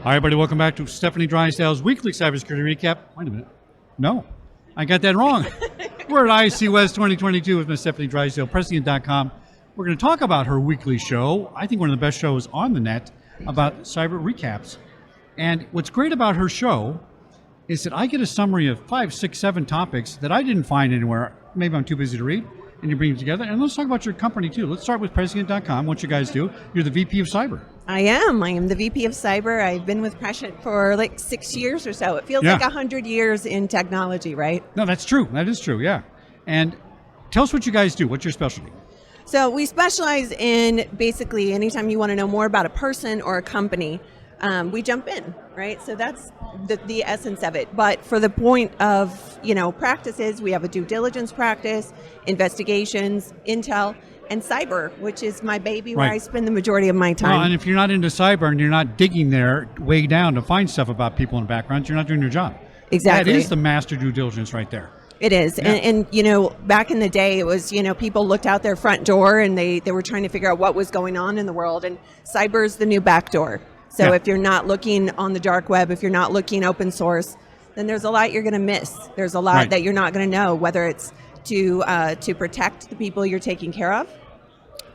Hi, everybody. Welcome back to Stefanie Drysdale's weekly cybersecurity recap. Wait a minute. No, I got that wrong. We're at ISC West 2022 with Ms. Stefanie Drysdale, Prescient.com. We're going to talk about her weekly show. I think one of the best shows on the net about cyber recaps. And what's great about her show is that I get a summary of 5, 6, 7 topics that I didn't find anywhere. Maybe I'm too busy to read. And you bring them together. And let's talk about your company, too. Let's start with Prescient.com, what you guys do. You're the VP of Cyber. I am the VP of Cyber. I've been with Prescient for like 6 years or so. It feels like 100 years in technology, right? No, that's true. That is true, yeah. And tell us what you guys do. What's your specialty? So we specialize in basically anytime you want to know more about a person or a company, we jump in, right? So that's the essence of it. But for the point of, practices, we have a due diligence practice, investigations, intel, and cyber, which is my baby, where I spend the majority of my time. Well, and if you're not into cyber and you're not digging there way down to find stuff about people and backgrounds, you're not doing your job. Exactly. That is the master due diligence right there. It is. Yeah. And back in the day, it was, people looked out their front door and they were trying to figure out what was going on in the world. And cyber is the new back door. So if you're not looking on the dark web, if you're not looking open source, then there's a lot you're going to miss. There's a lot that you're not going to know, whether it's to protect the people you're taking care of,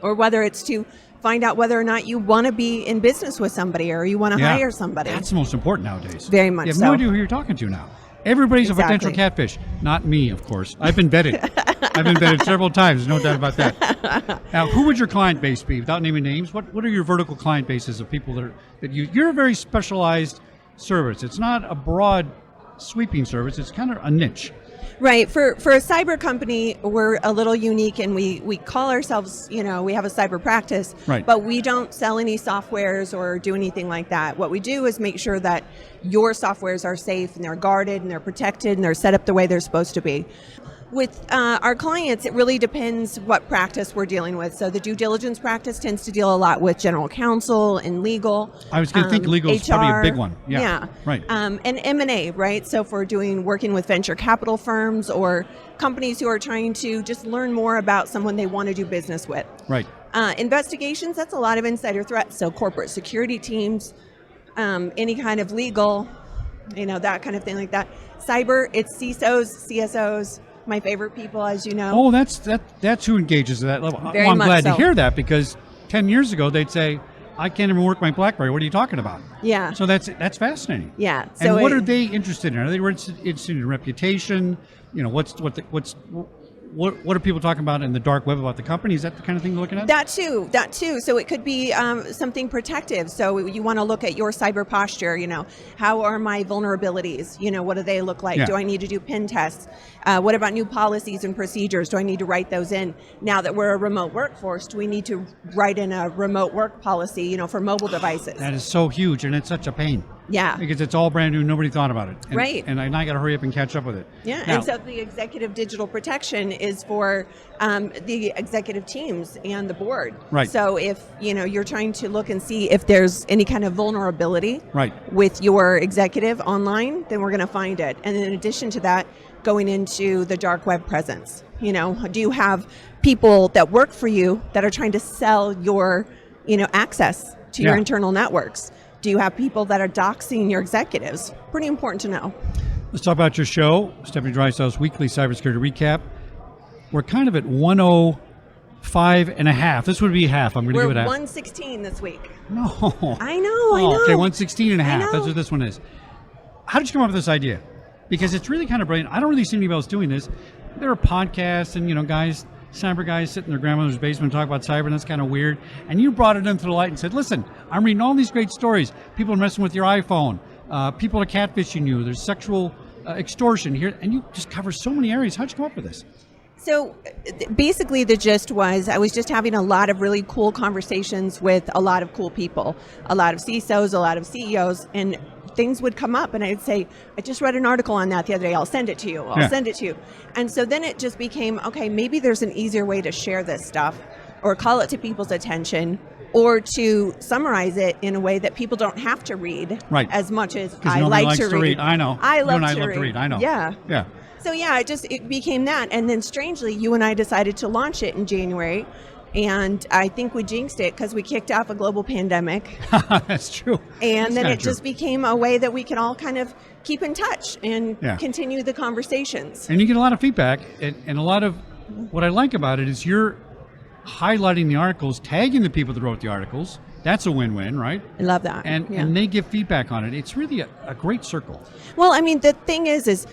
or whether it's to find out whether or not you want to be in business with somebody or you want to hire somebody. That's the most important nowadays. Very much so. You have no idea who you're talking to now. Everybody's a potential catfish. Not me, of course. I've been vetted. I've been vetted several times. No doubt about that. Now, who would your client base be? Without naming names, what are your vertical client bases of people that you're a very specialized service. It's not a broad sweeping service. It's kind of a niche. Right. For a cyber company, we're a little unique, and we call ourselves, we have a cyber practice, but we don't sell any softwares or do anything like that. What we do is make sure that your softwares are safe and they're guarded and they're protected and they're set up the way they're supposed to be. With our clients, it really depends what practice we're dealing with. So the due diligence practice tends to deal a lot with general counsel and legal. I was going to think legal is probably a big one. Yeah. Right. And M&A, right? So if we're working with venture capital firms or companies who are trying to just learn more about someone they want to do business with. Right. Investigations, that's a lot of insider threats. So corporate security teams, any kind of legal, that kind of thing like that. Cyber, it's CISOs, CSOs. My favorite people, as you know. Oh, that's who engages at that level. Very I'm much glad so. to hear that, because 10 years ago they'd say, I can't even work my BlackBerry. What are you talking about? Yeah. So that's fascinating. Yeah. So and what are they interested in? Are they interested in reputation? What are people talking about in the dark web about the company? Is that the kind of thing you're looking at? That too. So it could be something protective. So you want to look at your cyber posture. How are my vulnerabilities? What do they look like? Yeah. Do I need to do pen tests? What about new policies and procedures? Do I need to write those in? Now that we're a remote workforce, do we need to write in a remote work policy, for mobile devices? That is so huge, and it's such a pain. Yeah. Because it's all brand new, nobody thought about it. Right. And I got to hurry up and catch up with it. Yeah, now, and so the executive digital protection is for the executive teams and the board. Right. So if, you're trying to look and see if there's any kind of vulnerability with your executive online, then we're going to find it. And in addition to that, going into the dark web presence, do you have people that work for you that are trying to sell your, access to your internal networks? Do you have people that are doxing your executives? Pretty important to know. Let's talk about your show, Stefanie Drysdale's weekly cybersecurity recap. We're kind of at 105 and a half. This would be half. I'm going to give it We're half. 116 this week. No. I know. Okay, 116 and a half. That's what this one is. How did you come up with this idea? Because it's really kind of brilliant. I don't really see anybody else doing this. There are podcasts and, cyber guys sit in their grandmother's basement and talk about cyber, and that's kind of weird. And you brought it into the light and said, listen, I'm reading all these great stories. People are messing with your iPhone. People are catfishing you. There's sexual extortion here. And you just cover so many areas. How'd you come up with this? So basically the gist was I was just having a lot of really cool conversations with a lot of cool people, a lot of CISOs, a lot of CEOs, and things would come up and I'd say, I just read an article on that the other day. I'll send it to you. I'll send it to you. And so then it just became, okay, maybe there's an easier way to share this stuff or call it to people's attention or to summarize it in a way that people don't have to read as much as I like to read. I know. I love to read. I know. Yeah. Yeah. So yeah, it became that. And then strangely, you and I decided to launch it in January. And I think we jinxed it because we kicked off a global pandemic. That's true. And That's then kinda it just became a way that we can all kind of keep in touch and Yeah. continue the conversations. And you get a lot of feedback, and a lot of what I like about it is you're highlighting the articles, tagging the people that wrote the articles. That's a win-win, right? I love that. And Yeah. and they give feedback on it. It's really a great circle. Well, I mean, the thing is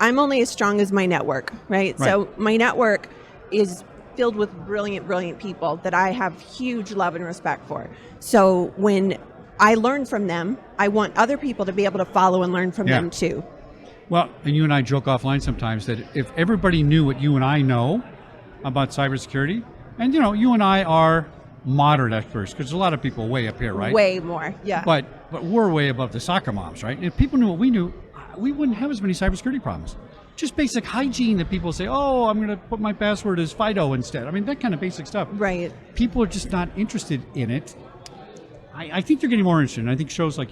I'm only as strong as my network, right? So my network is filled with brilliant, brilliant people that I have huge love and respect for. So when I learn from them, I want other people to be able to follow and learn from Yeah. them too. Well, and you and I joke offline sometimes that if everybody knew what you and I know about cybersecurity, and you and I are moderate experts, because there's a lot of people way up here, right? Way more, yeah. But we're way above the soccer moms, right? If people knew what we knew, we wouldn't have as many cybersecurity problems. Just basic hygiene that people say, oh, I'm going to put my password as Fido instead. I mean, that kind of basic stuff. Right. People are just not interested in it. I think they're getting more interested, and I think shows like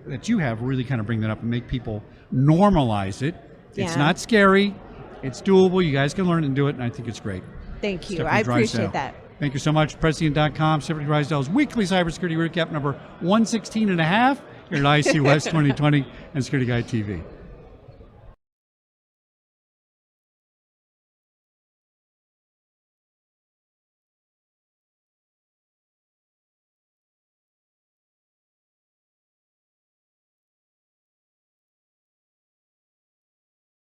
that you have really kind of bring that up and make people normalize it. It's Yeah. not scary. It's doable. You guys can learn and do it, and I think it's great. Thank you. Stefanie I Drysdale. appreciate that. Thank you so much. Prescient.com, Stefanie Drysdale's weekly cybersecurity recap number 116 and a half here at ISC West 2020 and Security Guide TV.